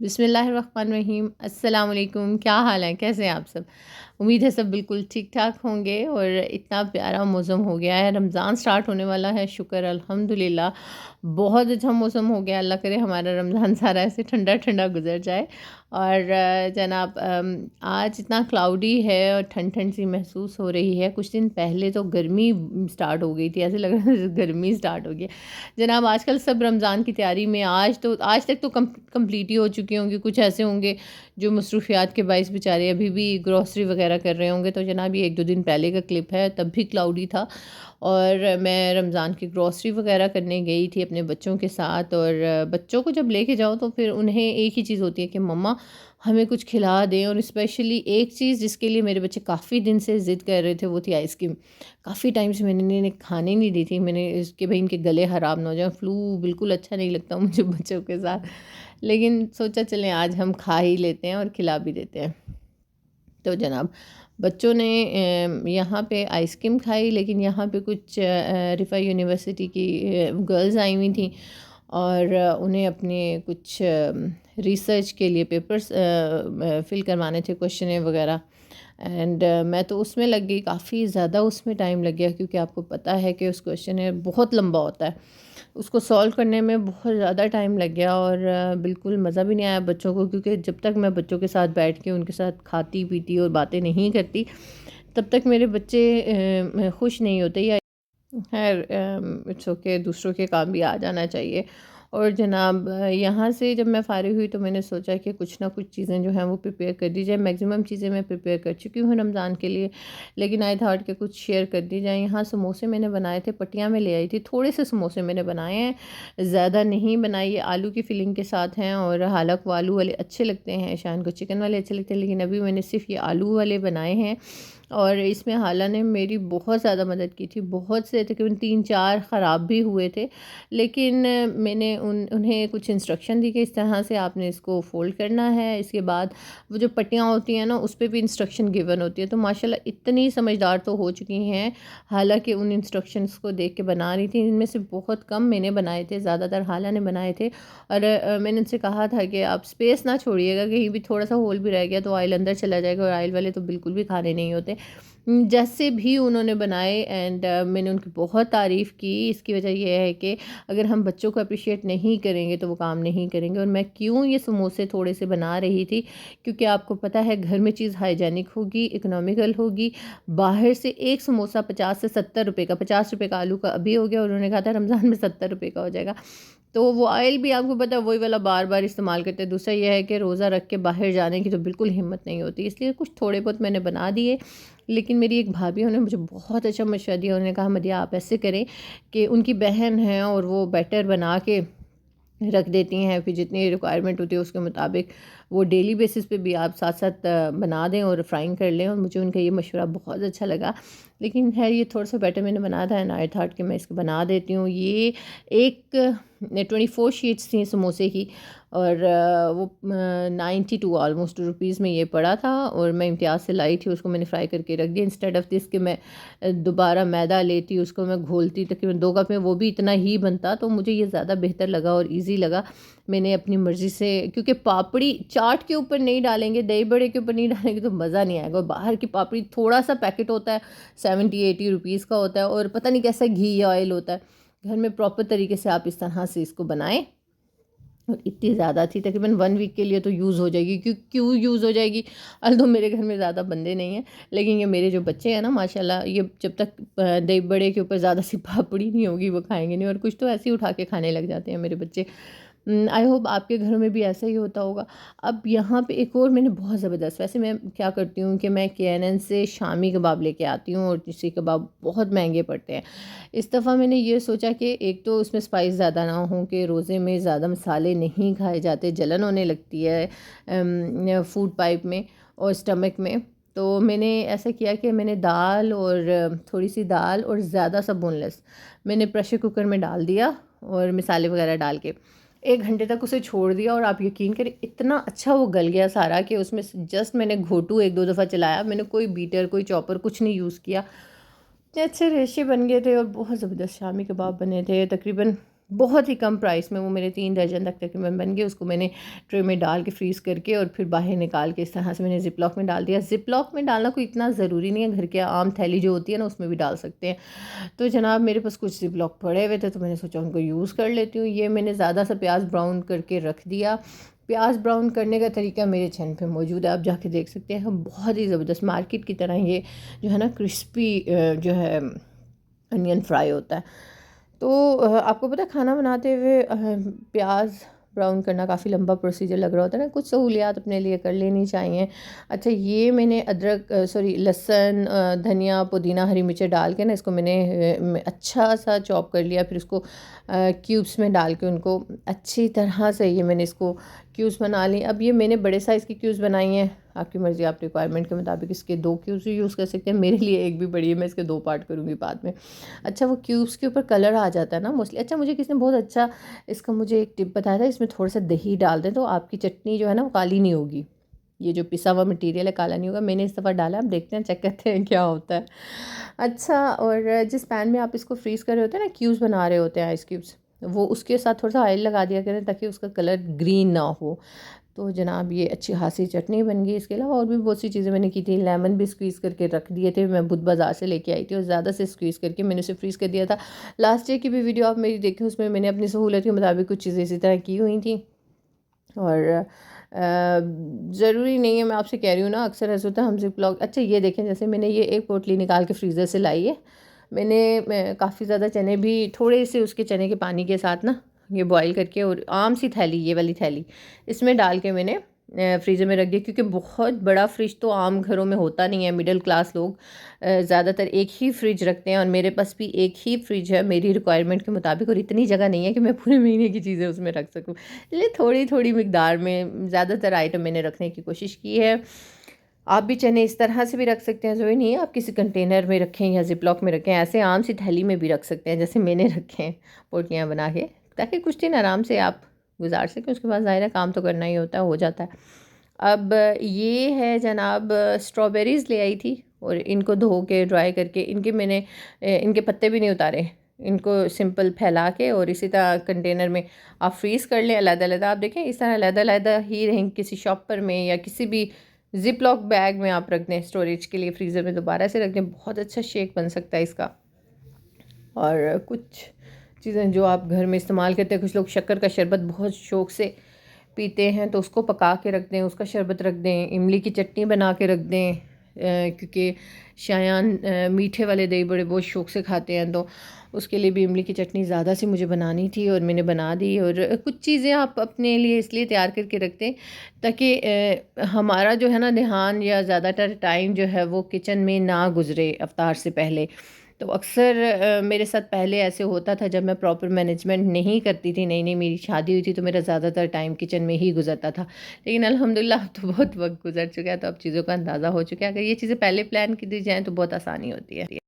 बिस्मिल्लाहिर्रहमानिर्रहीम। अस्सलाम वालेकुम। क्या हाल है, कैसे हैं आप सब? उम्मीद है सब बिल्कुल ठीक ठाक होंगे। और इतना प्यारा मौसम हो गया है, रमज़ान स्टार्ट होने वाला है। शुक्र अल्हम्दुलिल्लाह, बहुत अच्छा मौसम हो गया। अल्लाह करे हमारा रमज़ान सारा ऐसे ठंडा ठंडा गुजर जाए। और जनाब आज इतना क्लाउडी है और ठंड ठंड सी महसूस हो रही है। कुछ दिन पहले तो गर्मी स्टार्ट हो गई थी, ऐसे लग रहा था जैसे गर्मी स्टार्ट हो गई। जनाब आजकल सब रमज़ान की तैयारी में, आज तक तो कंप्लीट ही हो चुके होंगे। कुछ ऐसे होंगे जो मसरूफियात के बाइस बेचारे अभी भी ग्रॉसरी वगैरह कर रहे होंगे। तो जनाब ये 1-2 दिन पहले का क्लिप है, तब भी क्लाउडी था। और मैं रमज़ान की ग्रॉसरी वगैरह करने गई थी अपने बच्चों के साथ। और बच्चों को जब लेके जाओ तो फिर उन्हें एक ही चीज़ होती है कि मम्मा हमें कुछ खिला दें। और स्पेशली एक चीज़ जिसके लिए मेरे बच्चे काफ़ी दिन से ज़िद कर रहे थे, वो थी आइसक्रीम। काफ़ी टाइम से मैंने इन्हें खाने नहीं दी थी। मैंने इसके भाई इनके गले ख़राब ना हो जाए, फ्लू बिल्कुल अच्छा नहीं लगता मुझे बच्चों के साथ। लेकिन सोचा चलें आज हम खा ही लेते हैं और खिला भी देते हैं। तो जनाब बच्चों ने यहाँ पे आइसक्रीम खाई। लेकिन यहाँ पे कुछ रिफ़ा यूनिवर्सिटी की गर्ल्स आई हुई थी। और उन्हें अपने कुछ रिसर्च के लिए पेपर्स फिल करवाने थे, क्वेश्चन वगैरह। एंड मैं तो उसमें लग गई, काफ़ी ज़्यादा उसमें टाइम लग गया, क्योंकि आपको पता है कि उस क्वेश्चन बहुत लंबा होता है। उसको सॉल्व करने में बहुत ज़्यादा टाइम लग गया। और बिल्कुल मज़ा भी नहीं आया बच्चों को, क्योंकि जब तक मैं बच्चों के साथ बैठ के उनके साथ खाती पीती और बातें नहीं करती, तब तक मेरे बच्चे खुश नहीं होते। या खैर इट्स ओके, दूसरों के काम भी आ जाना चाहिए। और जनाब यहाँ से जब मैं फ़ारिग हुई तो मैंने सोचा कि कुछ ना कुछ चीज़ें जो हैं वो प्रिपेयर कर दी जाए। मैक्सिमम चीज़ें मैं प्रिपेयर कर चुकी हूँ रमज़ान के लिए, लेकिन आई थॉट कि कुछ शेयर कर दी जाए। यहाँ समोसे मैंने बनाए थे, पटियाँ में ले आई थी। थोड़े से समोसे मैंने बनाए हैं, ज़्यादा नहीं बनाए। ये आलू की फिलिंग के साथ हैं। और हालांकि वो आलू वाले अच्छे लगते हैं, शान को चिकन वाले अच्छे लगते हैं, लेकिन अभी मैंने सिर्फ ये आलू वाले बनाए हैं। और इसमें हाला ने मेरी बहुत ज़्यादा मदद की थी। बहुत से तकरीबन 3-4 ख़राब भी हुए थे, लेकिन मैंने उन्हें कुछ इंस्ट्रक्शन दी कि इस तरह से आपने इसको फ़ोल्ड करना है। इसके बाद वो जो पट्टियाँ होती हैं ना, उस पे भी इंस्ट्रक्शन गिवन होती है। तो माशाल्लाह इतनी समझदार तो हो चुकी हैं। हालांकि उन इंस्ट्रक्शंस को देख के बना रही थी। इनमें से बहुत कम मैंने बनाए थे, ज़्यादातर हाला ने बनाए थे। और मैंने उनसे कहा था कि आप स्पेस ना छोड़िएगा, कहीं भी थोड़ा सा होल भी रह गया तो ऑयल अंदर चला जाएगा। और ऑयल वाले तो बिल्कुल भी खाने नहीं होते। जैसे भी उन्होंने बनाए। एंड मैंने उनकी बहुत तारीफ़ की। इसकी वजह यह है कि अगर हम बच्चों को अप्रिशिएट नहीं करेंगे तो वो काम नहीं करेंगे। और मैं क्यों ये समोसे थोड़े से बना रही थी, क्योंकि आपको पता है घर में चीज़ हाइजेनिक होगी, इकोनॉमिकल होगी। बाहर से एक समोसा 50 से 70 रुपये का, 50 रुपये का आलू का अभी हो गया, और उन्होंने कहा था रमज़ान में 70 रुपये का हो जाएगा। तो वो ऑयल भी आपको पता है वही वाला बार बार इस्तेमाल करते हैं। दूसरा यह है कि रोज़ा रख के बाहर जाने की तो बिल्कुल हिम्मत नहीं होती, इसलिए कुछ थोड़े बहुत मैंने बना दिए। लेकिन मेरी एक भाभी, उन्होंने मुझे बहुत अच्छा मशवरा दिया। उन्होंने कहा मदिया आप ऐसे करें कि उनकी बहन है और वो बैटर बना के रख देती हैं, फिर जितनी रिक्वायरमेंट होती है उसके मुताबिक वो डेली बेसिस पे भी आप साथ साथ बना दें और फ्राइंग कर लें। और मुझे उनका ये मशवरा बहुत अच्छा लगा। लेकिन है ये थोड़ा सा बैटर मैंने बनाया था, एंड आई थॉट कि मैं इसको बना देती हूँ। ये एक 24 शीट्स थी समोसे की। और वो 92 ऑलमोस्ट रुपीज़ में ये पड़ा था। और मैं इम्तियाज़ से लाई थी, उसको मैंने फ्राई करके रख दिया। इंस्टेड ऑफ दिस कि मैं दोबारा मैदा लेती, उसको मैं घोलती, तकरीबन 2 कप में वो भी इतना ही बनता। तो मुझे ये ज़्यादा बेहतर लगा और ईजी लगा। मैंने अपनी मर्ज़ी से, क्योंकि पापड़ी चाट के ऊपर नहीं डालेंगे, दही बड़े के ऊपर नहीं डालेंगे तो मज़ा नहीं आएगा। और बाहर की पापड़ी थोड़ा सा पैकेट होता है, 70-80 रुपीज़ का होता है, और पता नहीं कैसा घी या ऑयल होता है। घर में प्रॉपर तरीके से आप इस तरह से इसको बनाएं। और इतनी ज़्यादा थी, तकरीबन 1 वीक के लिए तो यूज़ हो जाएगी। क्यों यूज़ हो जाएगी, तो मेरे घर में ज़्यादा बंदे नहीं हैं। लेकिन ये मेरे जो बच्चे हैं ना, माशाल्लाह, ये जब तक दही बड़े के ऊपर ज़्यादा सी पापड़ी नहीं होगी वो खाएंगे नहीं। और कुछ तो ऐसे ही उठा के खाने लग जाते हैं मेरे बच्चे। आई होप आपके घरों में भी ऐसा ही होता होगा। अब यहाँ पे एक और मैंने बहुत ज़बरदस्त, वैसे मैं क्या करती हूँ कि मैं KNN से शामी कबाब लेके आती हूँ, और देसी कबाब बहुत महंगे पड़ते हैं। इस दफ़ा मैंने ये सोचा कि एक तो उसमें स्पाइस ज़्यादा ना हो, कि रोज़े में ज़्यादा मसाले नहीं खाए जाते, जलन होने लगती है फूड पाइप में और स्टमक में। तो मैंने ऐसा किया कि मैंने दाल और थोड़ी सी दाल और ज़्यादा सा बोनलेस मैंने प्रेशर कुकर में डाल दिया, और मसाले वगैरह डाल के 1 घंटे तक उसे छोड़ दिया। और आप यकीन करें इतना अच्छा वो गल गया सारा, कि उसमें जस्ट मैंने घोटू 1-2 दफ़ा चलाया। मैंने कोई बीटर, कोई चॉपर कुछ नहीं यूज़ किया। इतने अच्छे रेशे बन गए थे और बहुत ज़बरदस्त शामी कबाब बने थे। तकरीबन बहुत ही कम प्राइस में वो मेरे 3 दर्जन तक तकरीबन बन गए। उसको मैंने ट्रे में डाल के फ्रीज़ करके और फिर बाहर निकाल के इस तरह से मैंने ज़िप-लॉक में डाल दिया। ज़िप-लॉक में डालना कोई इतना ज़रूरी नहीं है, घर के आम थैली जो होती है ना उसमें भी डाल सकते हैं। तो जनाब मेरे पास कुछ ज़िप-लॉक पड़े हुए थे तो मैंने सोचा उनको यूज़ कर लेती हूँ। ये मैंने ज़्यादा सा प्याज ब्राउन करके रख दिया। प्याज ब्राउन करने का तरीका मेरे चैनल पे मौजूद है, आप जाके देख सकते हैं। बहुत ही ज़बरदस्त मार्केट की तरह ये जो है ना क्रिस्पी जो है अनियन फ्राई होता है। तो आपको पता है खाना बनाते हुए प्याज ब्राउन करना काफ़ी लंबा प्रोसीजर लग रहा होता है ना, कुछ सहूलियात अपने लिए कर लेनी चाहिए। अच्छा, ये मैंने अदरक सॉरी लहसुन धनिया पुदीना हरी मिर्चें डाल के ना इसको मैंने अच्छा सा चॉप कर लिया। फिर उसको क्यूब्स में डाल के उनको अच्छी तरह से ये मैंने इसको क्यूब्स बना ली। अब ये मैंने बड़े साइज़ की क्यूब्स बनाई हैं, आपकी मर्ज़ी, आप रिक्वायरमेंट के मुताबिक इसके 2 क्यूब्स भी यूज़ कर सकते हैं। मेरे लिए एक भी बड़ी है, मैं इसके 2 पार्ट करूँगी बाद में। अच्छा, वो क्यूब्स के ऊपर कलर आ जाता है ना मोस्टली। अच्छा, मुझे किसी ने बहुत अच्छा इसका मुझे एक टिप बताया था, इसमें थोड़ा सा दही डाल दें तो आपकी चटनी जो है ना वो काली नहीं होगी। ये जो पिसा हुआ मटीरियल है काला नहीं होगा। मैंने इस दफ़ा डाला, अब देखते हैं, चेक करते हैं क्या होता है। अच्छा, और जिस पैन में आप इसको फ्रीज़ कर रहे होते हैं ना, क्यूब्स बना रहे होते हैं आइस क्यूब्स, वो उसके साथ थोड़ा सा ऑयल लगा दिया करें ताकि उसका कलर ग्रीन ना हो। तो जनाब ये अच्छी खासी चटनी बन गई। इसके अलावा और भी बहुत सी चीज़ें मैंने की थी। लेमन भी स्क्वीज़ करके रख दिए थे, मैं बुध बाज़ार से लेके आई थी और ज़्यादा से स्क्वीज़ करके मैंने उसे फ्रीज़ कर दिया था। लास्ट ईयर की भी वीडियो आप मेरी देखें, उसमें मैंने अपनी सहूलत के मुताबिक कुछ चीज़ें इसी तरह की हुई थी। और ज़रूरी नहीं है, मैं आपसे कह रही हूँ ना, अक्सर ऐसा होता है हम ज़िप-लॉक। अच्छा, ये देखें, जैसे मैंने ये एक पोटली निकाल के फ्रीज़र से लाई है। मैं काफ़ी ज़्यादा चने भी थोड़े से उसके चने के पानी के साथ ना ये बॉईल करके और आम सी थैली, ये वाली थैली, इसमें डाल के मैंने फ्रीज़र में रख दिया। क्योंकि बहुत बड़ा फ्रिज तो आम घरों में होता नहीं है। मिडिल क्लास लोग ज़्यादातर एक ही फ्रिज रखते हैं और मेरे पास भी एक ही फ्रिज है मेरी रिक्वायरमेंट के मुताबिक, और इतनी जगह नहीं है कि मैं पूरे महीने की चीज़ें उसमें रख सकूँ। इसलिए थोड़ी थोड़ी मिकदार में ज़्यादातर आइटम मैंने रखने की कोशिश की है। आप भी चने इस तरह से भी रख सकते हैं, ज़रूरी नहीं है आप किसी कंटेनर में रखें या ज़िप-लॉक में रखें, ऐसे आम सी थैली में भी रख सकते हैं जैसे मैंने रखे हैं पोटलियाँ बना के, ताकि कुछ दिन आराम से आप गुजार सकें। उसके बाद ज़ाहिर है काम तो करना ही होता है, हो जाता है। अब ये है जनाब, स्ट्रॉबेरीज़ ले आई थी और इनको धो के ड्राई करके मैंने इनके पत्ते भी नहीं उतारे। इनको सिंपल फैला के और इसी तरह कंटेनर में आप फ्रीज़ कर लें अलग-अलग। आप देखें इस तरह अलग-अलग ही रहेंगे। किसी शॉपर में या किसी भी ज़िप-लॉक बैग में आप रख दें स्टोरेज के लिए, फ्रीज़र में दोबारा से रख दें, बहुत अच्छा शेक बन सकता है इसका। और कुछ चीज़ें जो आप घर में इस्तेमाल करते हैं, कुछ लोग शक्कर का शरबत बहुत शौक़ से पीते हैं, तो उसको पका के रख दें, उसका शरबत रख दें। इमली की चटनी बना के रख दें, क्योंकि शायान मीठे वाले दही बड़े बहुत शौक़ से खाते हैं, तो उसके लिए भी इमली की चटनी ज़्यादा सी मुझे बनानी थी और मैंने बना दी। और कुछ चीज़ें आप अपने लिए इसलिए तैयार करके रखते हैं ताकि हमारा जो है ना ध्यान या ज़्यादातर टाइम जो है वो किचन में ना गुज़रे इफ्तार से पहले। तो अक्सर मेरे साथ पहले ऐसे होता था, जब मैं प्रॉपर मैनेजमेंट नहीं करती थी, नई-नई मेरी शादी हुई थी, तो मेरा ज़्यादातर टाइम किचन में ही गुज़रता था। लेकिन अल्हम्दुलिल्लाह अब तो बहुत वक़्त गुज़र चुका है, तो अब चीज़ों का अंदाज़ा हो चुका है। अगर ये चीज़ें पहले प्लान की दी जाएँ तो बहुत आसानी होती है।